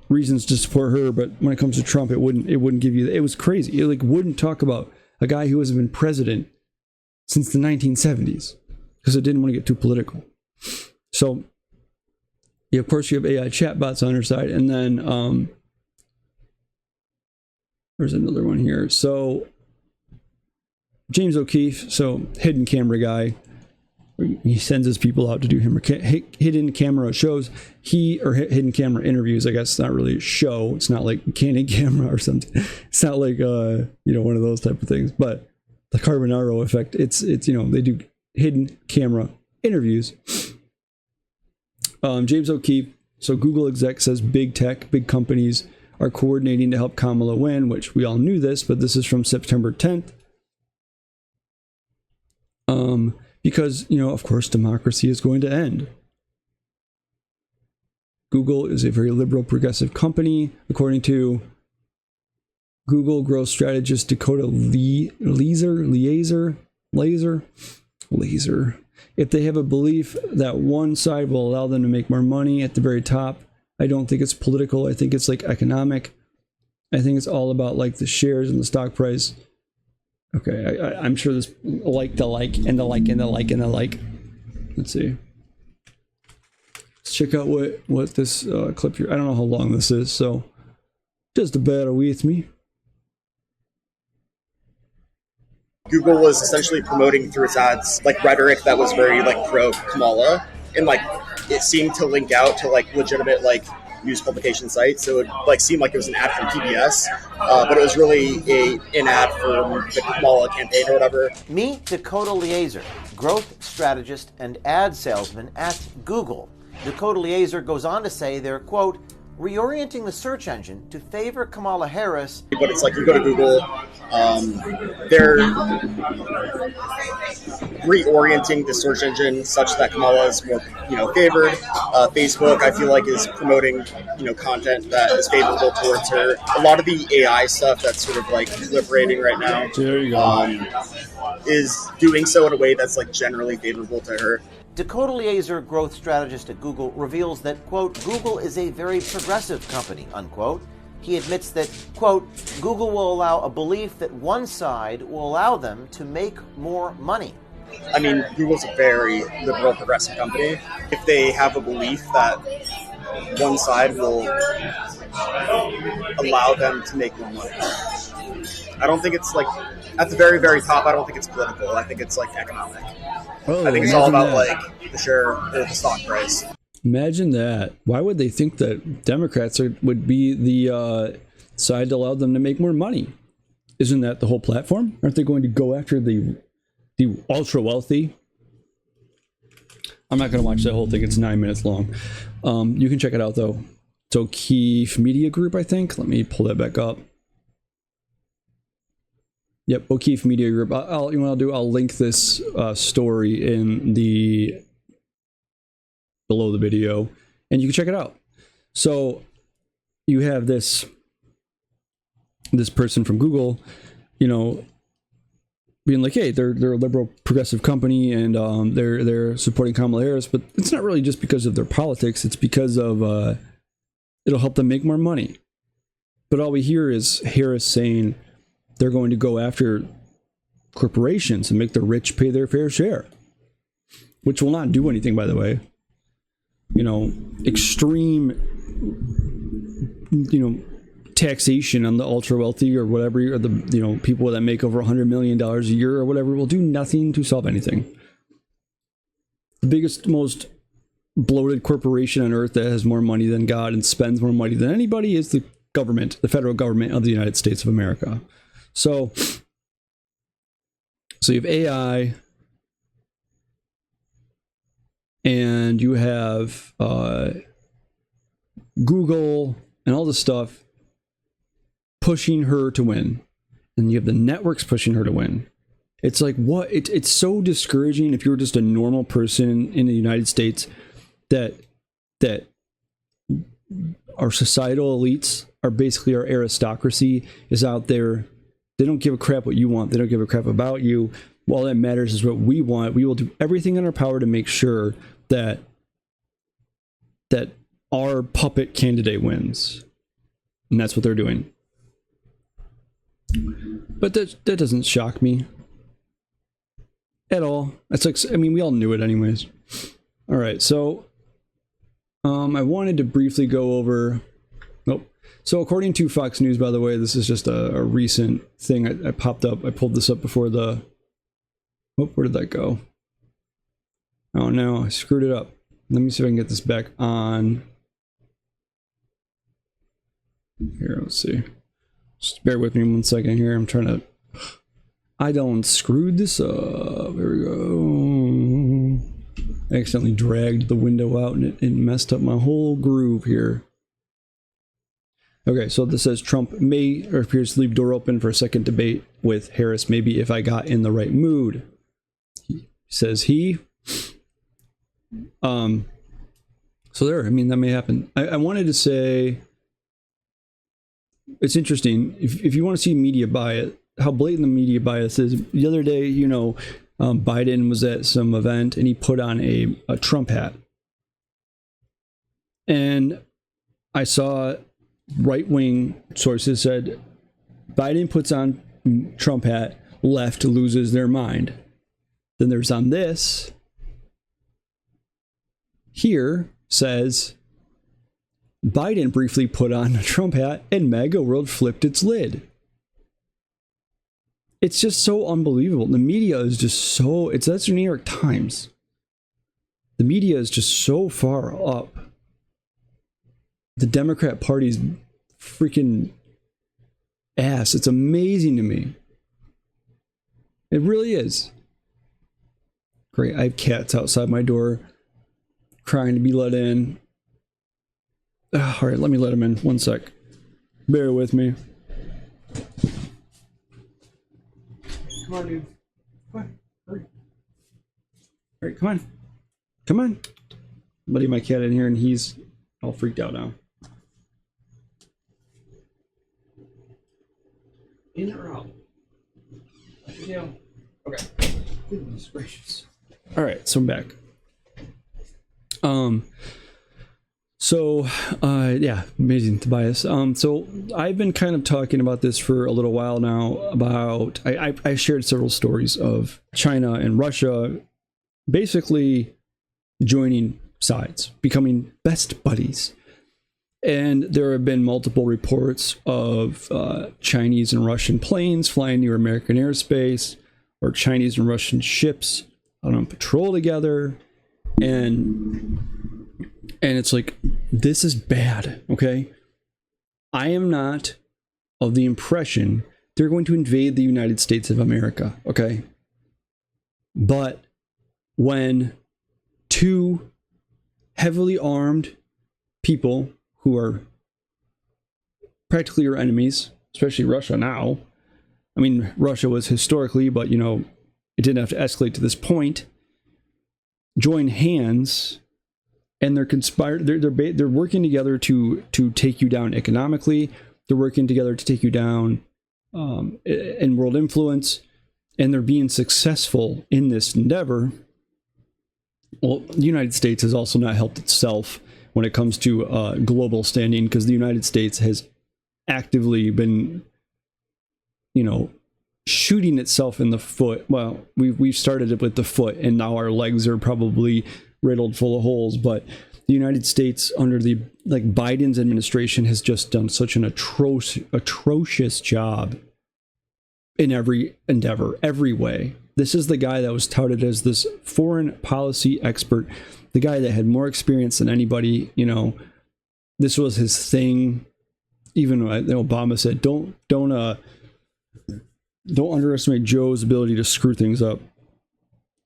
reasons to support her. But when it comes to Trump, it wouldn't give you, it was crazy. It like wouldn't talk about a guy who hasn't been president since the 1970s because it didn't want to get too political. So, yeah, of course, you have AI chatbots on her side. And then there's another one here. So, James O'Keefe, so hidden camera guy. He sends his people out to do hidden camera shows. Or hidden camera interviews. I guess it's not really a show. It's not like Candid Camera or something. It's not like one of those type of things. But the Carbonaro effect. It's they do hidden camera interviews. James O'Keefe. So Google exec says big tech, big companies are coordinating to help Kamala win, which we all knew this, but this is from September 10th. Because, of course, democracy is going to end. Google is a very liberal, progressive company. According to Google growth strategist Dakota Laser. If they have a belief that one side will allow them to make more money at the very top, I don't think it's political. I think it's like economic. I think it's all about like the shares and the stock price. Okay, I'm sure this the like. Let's see. Let's check out what this clip here. I don't know how long this is, so just bear with me. Google was essentially promoting through its ads like rhetoric that was very like pro Kamala, and like it seemed to link out to like legitimate like news publication sites. So it like seemed like it was an ad from PBS, but it was really an ad for the Kamala campaign or whatever. Meet Dakota Laser, growth strategist and ad salesman at Google. Dakota Laser goes on to say they're, quote, reorienting the search engine to favor Kamala Harris. But it's like you go to Google, they're reorienting the search engine such that Kamala is more, favored. Facebook, I feel like, is promoting, content that is favorable towards her. A lot of the AI stuff that's sort of like proliferating right now, there you go. Is doing so in a way that's like generally favorable to her. Dakota Laser, growth strategist at Google, reveals that, quote, Google is a very progressive company, unquote. He admits that, quote, Google will allow a belief that one side will allow them to make more money. I mean, Google's a very liberal, progressive company. If they have a belief that one side will allow them to make more money, I don't think it's like at the very, very top, I don't think it's political. I think it's like economic. Oh, I think it's all imagine about that. like the share or the stock price. Imagine that. Why would they think that Democrats would be the side to allow them to make more money? Isn't that the whole platform? Aren't they going to go after the ultra wealthy? I'm not going to watch that whole thing. It's 9 minutes long. You can check it out though. It's O'Keefe Media Group, I think. Let me pull that back up. Yep, O'Keefe Media Group. I'll link this story in the below the video, and you can check it out. So you have this person from Google, being like, hey, they're a liberal progressive company, and they're supporting Kamala Harris, but it's not really just because of their politics. It's because of it'll help them make more money. But all we hear is Harris saying they're going to go after corporations and make the rich pay their fair share, which will not do anything, by the way. Extreme, taxation on the ultra wealthy or whatever, or the people that make over $100 million a year or whatever, will do nothing to solve anything. The biggest, most bloated corporation on earth that has more money than God and spends more money than anybody is the government, the federal government of the United States of America. So you have AI, and you have Google and all this stuff pushing her to win, and you have the networks pushing her to win. It's like, what? It's so discouraging if you're just a normal person in the United States that our societal elites are basically our aristocracy is out there. They don't give a crap what you want. They don't give a crap about you. All that matters is what we want. We will do everything in our power to make sure that our puppet candidate wins. And that's what they're doing. But that doesn't shock me at all. It's like, we all knew it anyways. All right, so I wanted to briefly go over. Nope. So according to Fox News, by the way, this is just a recent thing I popped up. I pulled this up before the. Oh, where did that go? Oh no, I screwed it up. Let me see if I can get this back on. Here, let's see. Just bear with me 1 second here. I'm trying to. I don't screwed this up. There we go. I accidentally dragged the window out and it messed up my whole groove here. Okay, so this says Trump may or appears to leave door open for a second debate with Harris, maybe if I got in the right mood. Says he. So there, that may happen. I wanted to say, it's interesting if you want to see media bias, how blatant the media bias is. The other day, Biden was at some event and he put on a Trump hat, and I saw right-wing sources said Biden puts on Trump hat, left loses their mind. Then there's on this here says Biden briefly put on a Trump hat and MAGA world flipped its lid. It's just so unbelievable. The media is just so, that's the New York Times. The media is just so far up. The Democrat Party's freaking ass. It's amazing to me. It really is. Great. I have cats outside my door crying to be let in. All right, let me let them in. 1 sec. Bear with me. Come on, dude. Come on. Hurry. All right, come on. Come on. I'm letting my cat in here and he's all freaked out now. In or out? Yeah. Okay. Goodness gracious. All right, so I'm back. Yeah, amazing, Tobias. So I've been kind of talking about this for a little while now about, I shared several stories of China and Russia basically joining sides, becoming best buddies. And there have been multiple reports of Chinese and Russian planes flying near American airspace, or Chinese and Russian ships out on patrol together. And it's like, this is bad, okay? I am not of the impression they're going to invade the United States of America, okay? But when two heavily armed people who are practically your enemies, especially Russia now. I mean, Russia was historically, but you know, it didn't have to escalate to this point. Join hands, and they're working together to take you down economically. They're working together to take you down in world influence, and they're being successful in this endeavor. Well, the United States has also not helped itself when it comes to global standing, because the United States has actively been, you know, shooting itself in the foot. Well, we've started it with the foot, and now our legs are probably riddled full of holes. But the United States, under the Biden's administration, has just done such an atrocious job in every endeavor, every way. This is the guy that was touted as this foreign policy expert, the guy that had more experience than anybody. You know, this was his thing. Even Obama said, "Don't underestimate Joe's ability to screw things up."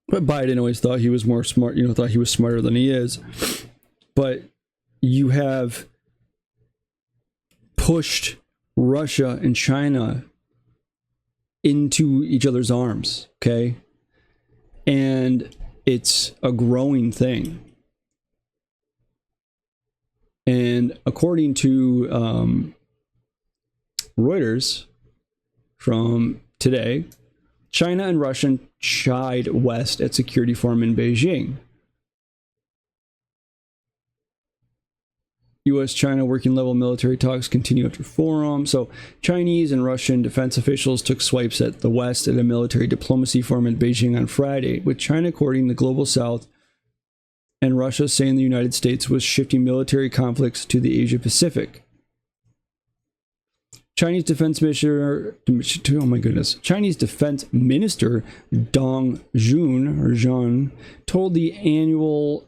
But Biden always thought he was more smart. You know, thought he was smarter than he is. But you have pushed Russia and China into each other's arms, okay? And it's a growing thing. And according to Reuters from today, China and Russia shied west at security forum in Beijing. U.S.-China working level military talks continue after forum. So Chinese and Russian defense officials took swipes at the West at a military diplomacy forum in Beijing on Friday, with China courting the global South and Russia saying the United States was shifting military conflicts to the Asia Pacific. Chinese Defense Minister, oh my goodness, Chinese Defense Minister Dong Jun told the annual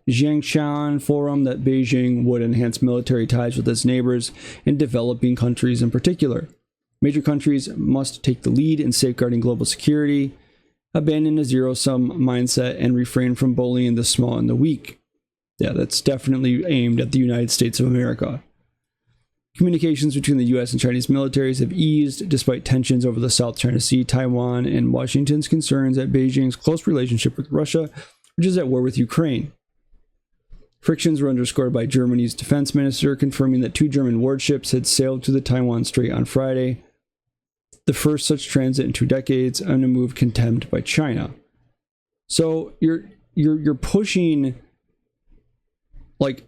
Jiangshan Forum that Beijing would enhance military ties with its neighbors and developing countries in particular. Major countries must take the lead in safeguarding global security, abandon a zero-sum mindset, and refrain from bullying the small and the weak. Yeah, that's definitely aimed at the United States of America. Communications between the U.S. and Chinese militaries have eased despite tensions over the South China Sea, Taiwan, and Washington's concerns at Beijing's close relationship with Russia, which is at war with Ukraine. Frictions were underscored by Germany's defense minister confirming that 2 German warships had sailed to the Taiwan Strait on Friday, the first such transit in 2 decades, and a move condemned by China. So you're pushing, like,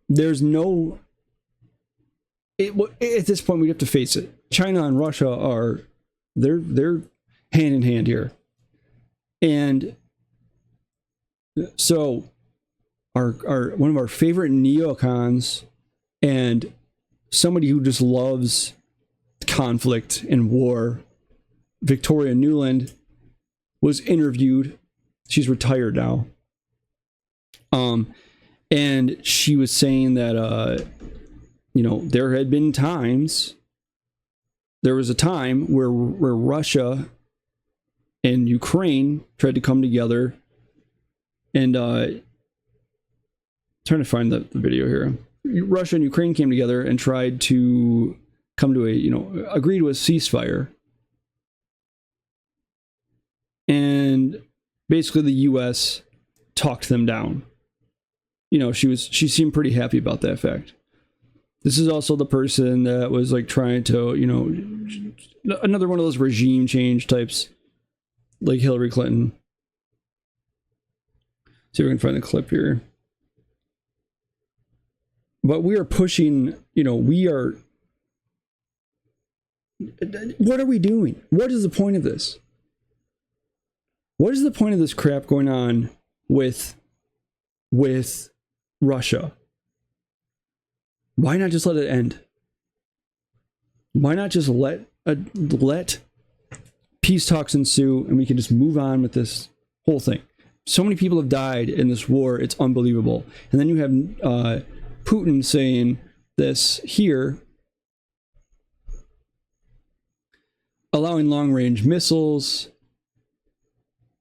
there's no. At this point, we have to face it. China and Russia are they're hand in hand here, and so our one of our favorite neocons and somebody who just loves conflict and war, Victoria Nuland, was interviewed. She's retired now. And she was saying that there had been times. There was a time where Russia and Ukraine tried to come together, and trying to find the video here. Russia and Ukraine came together and tried to come to agreed to a ceasefire. And basically the US talked them down. She seemed pretty happy about that fact. This is also the person that was like trying to, another one of those regime change types, like Hillary Clinton. See if we can find the clip here. But we are pushing, what are we doing? What is the point of this? What is the point of this crap going on with Russia? Why not just let it end? Why not just let peace talks ensue and we can just move on with this whole thing? So many people have died in this war, it's unbelievable. And then you have Putin saying this here, allowing long-range missiles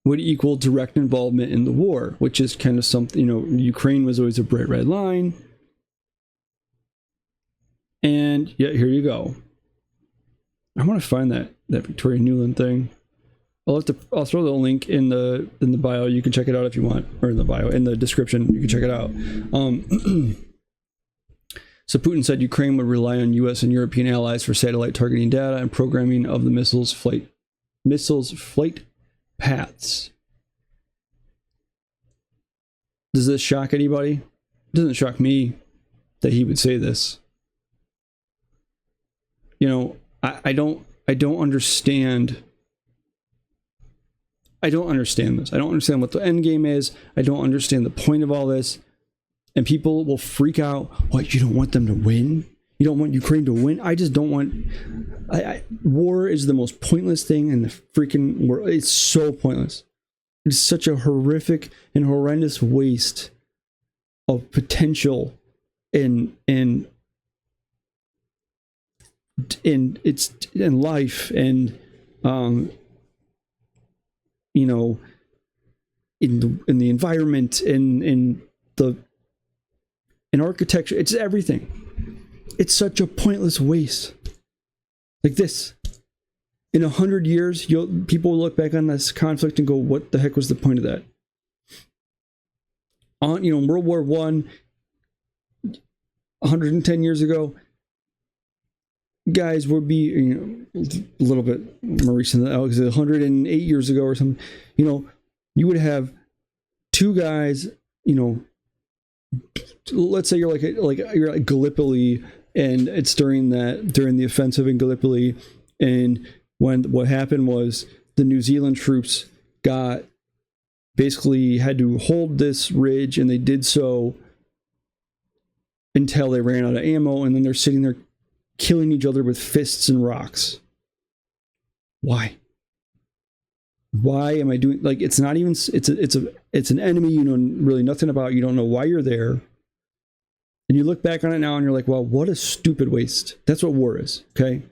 would equal direct involvement in the war, which is kind of something, Ukraine was always a bright red line. And yeah, here you go. I want to find that Victoria Nuland thing. I'll throw the link in the bio. You can check it out if you want, or in the description. You can check it out. So Putin said Ukraine would rely on U.S. and European allies for satellite targeting data and programming of the missiles flight paths. Does this shock anybody? It doesn't shock me that he would say this. I don't understand. I don't understand this. I don't understand what the end game is. I don't understand the point of all this. And people will freak out. What, you don't want them to win? You don't want Ukraine to win? I just don't want... war is the most pointless thing in the freaking world. It's so pointless. It's such a horrific and horrendous waste of potential in life and in the environment, in architecture. It's everything. It's such a pointless waste. Like this, in 100 years, people will look back on this conflict and go, "What the heck was the point of that?" World War I, 110 years ago, guys would be, a little bit more recent than that, 108 years ago or something. You would have two guys. Let's say you're you're at Gallipoli, and it's during the offensive in Gallipoli, and what happened was the New Zealand troops basically had to hold this ridge, and they did so until they ran out of ammo, and then they're sitting there killing each other with fists and rocks. Why am I doing, it's not even, it's an enemy you know really nothing about, you don't know why you're there, and you look back on it now and you're like, wow, what a stupid waste. That's what war is, okay?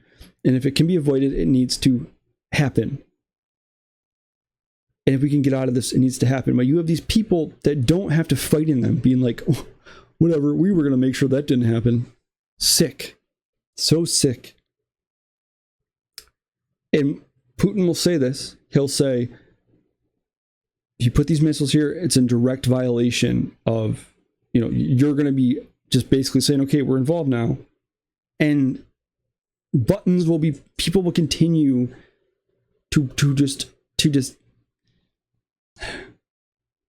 And if it can be avoided, it needs to happen. And if we can get out of this, it needs to happen. But you have these people that don't have to fight in them being like, oh, whatever, we were going to make sure that didn't happen. Sick. So sick. And Putin will say this. He'll say, if you put these missiles here, it's in direct violation of, you're going to be just basically saying, okay, we're involved now. And people will continue to just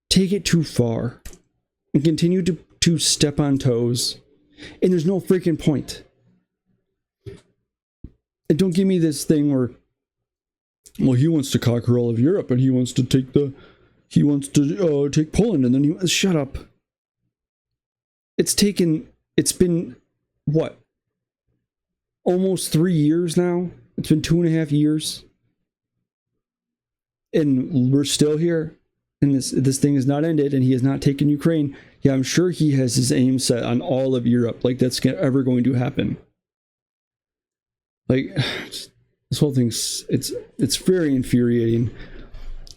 take it too far and continue to step on toes. And there's no freaking point. And don't give me this thing where, well, he wants to conquer all of Europe, and he wants to take Poland, and then shut up. It's been what? Almost 3 years now. It's been 2.5 years. And we're still here. And this thing is not ended, and he has not taken Ukraine. Yeah, I'm sure he has his aim set on all of Europe. That's ever going to happen. This whole thing's it's very infuriating.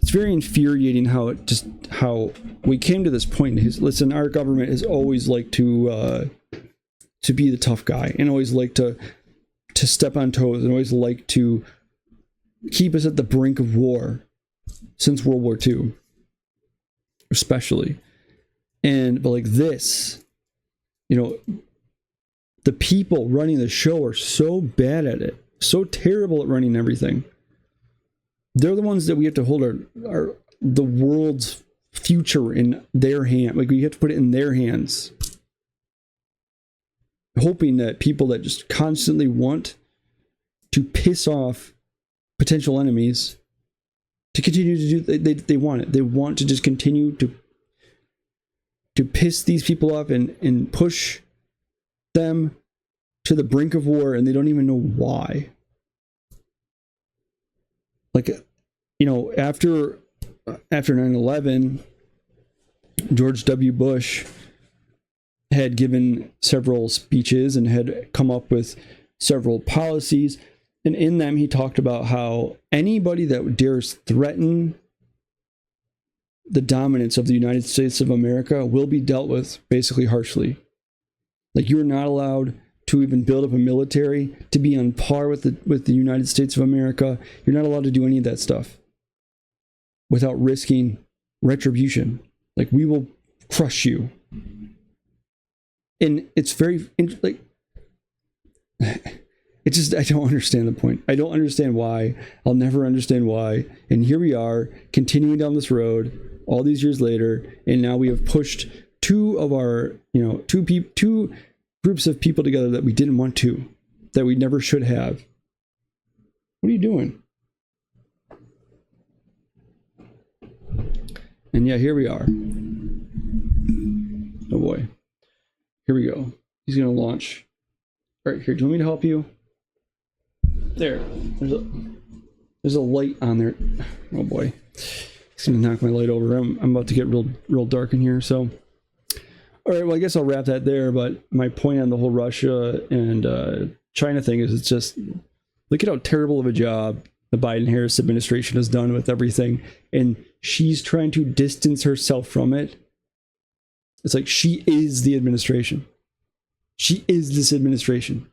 It's very infuriating how we came to this point. Listen, our government has always liked to be the tough guy, and always liked to step on toes, and always liked to keep us at the brink of war since World War II, especially. But like this, the people running the show are so bad at it, so terrible at running everything. They're the ones that we have to hold the world's future in their hand. We have to put it in their hands, hoping that people that just constantly want to piss off potential enemies to continue to do. They want it. They want to just continue to piss these people off and push them to the brink of war and they don't even know why. Like, you know, after 9/11, George W. Bush had given several speeches and had come up with several policies. And in them, he talked about how anybody that dares threaten the dominance of the United States of America will be dealt with basically harshly. Like, you are not allowed to even build up a military to be on par with the United States of America. You're not allowed to do any of that stuff without risking retribution. Like, we will crush you. And it's very, like, it just, I don't understand the point. I don't understand why. I'll never understand why. And here we are, continuing down this road all these years later, and now we have pushed two groups of people together that we didn't want to, that we never should have. What are you doing? And yeah, here we are. Oh boy. Here we go. He's going to launch. All right, here. Do you want me to help you? There. There's a light on there. Oh boy. He's going to knock my light over. I'm about to get real dark in here. So, all right. Well, I guess I'll wrap that there. But my point on the whole Russia and China thing is, it's just, look at how terrible of a job the Biden-Harris administration has done with everything. And she's trying to distance herself from it. It's like she is the administration. She is this administration.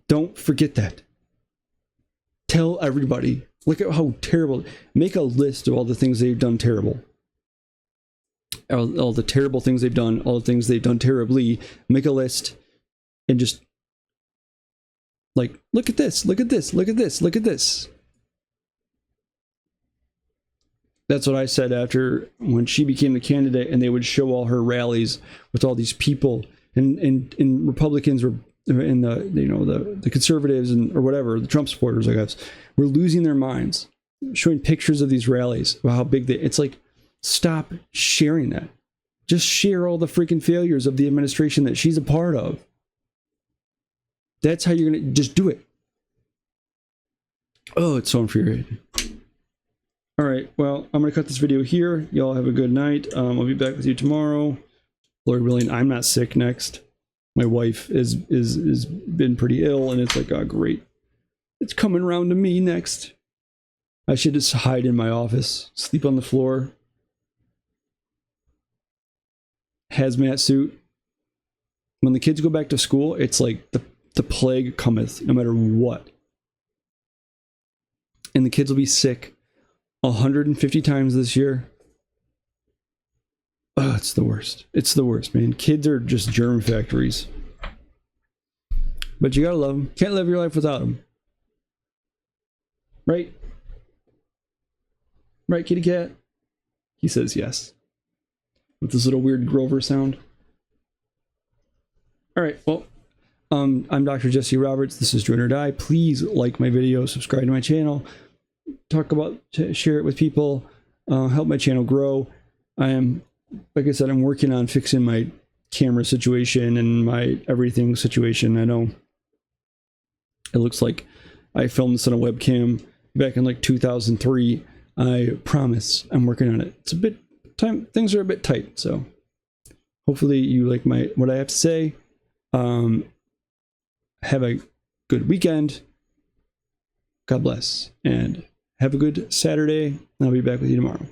Don't forget that. Tell everybody. Look at how terrible. Make a list of all the things they've done terrible. All the terrible things they've done, all the things they've done terribly. Make a list and just, like, look at this, look at this, look at this, look at this. That's what I said after, when she became the candidate and they would show all her rallies with all these people, and Republicans were, and the conservatives or whatever, the Trump supporters, I guess, were losing their minds, showing pictures of these rallies about how big it's like, stop sharing that. Just share all the freaking failures of the administration that she's a part of. That's how you're going to just do it. Oh, it's so infuriating. All right, well, I'm going to cut this video here. Y'all have a good night. I'll be back with you tomorrow. Lord willing, I'm not sick next. My wife is been pretty ill, and it's like, oh, great. It's coming around to me next. I should just hide in my office, sleep on the floor. Hazmat suit. When the kids go back to school, it's like the plague cometh, no matter what. And the kids will be sick 150 times this year. Oh, it's the worst. It's the worst, man. Kids are just germ factories. But you gotta love them. Can't live your life without them. Right? Right, kitty cat? He says yes. With this little weird Grover sound. Alright, well, I'm Dr. Jesse Roberts. This is Join or Die. Please like my video, subscribe to my channel, share it with people, help my channel grow. I am, like I said, I'm working on fixing my camera situation and my everything situation. I know it looks like I filmed this on a webcam back in like 2003. I promise I'm working on it. It's a bit time, things are a bit tight, so hopefully you like what I have to say. Have a good weekend. God bless, and have a good Saturday. I'll be back with you tomorrow.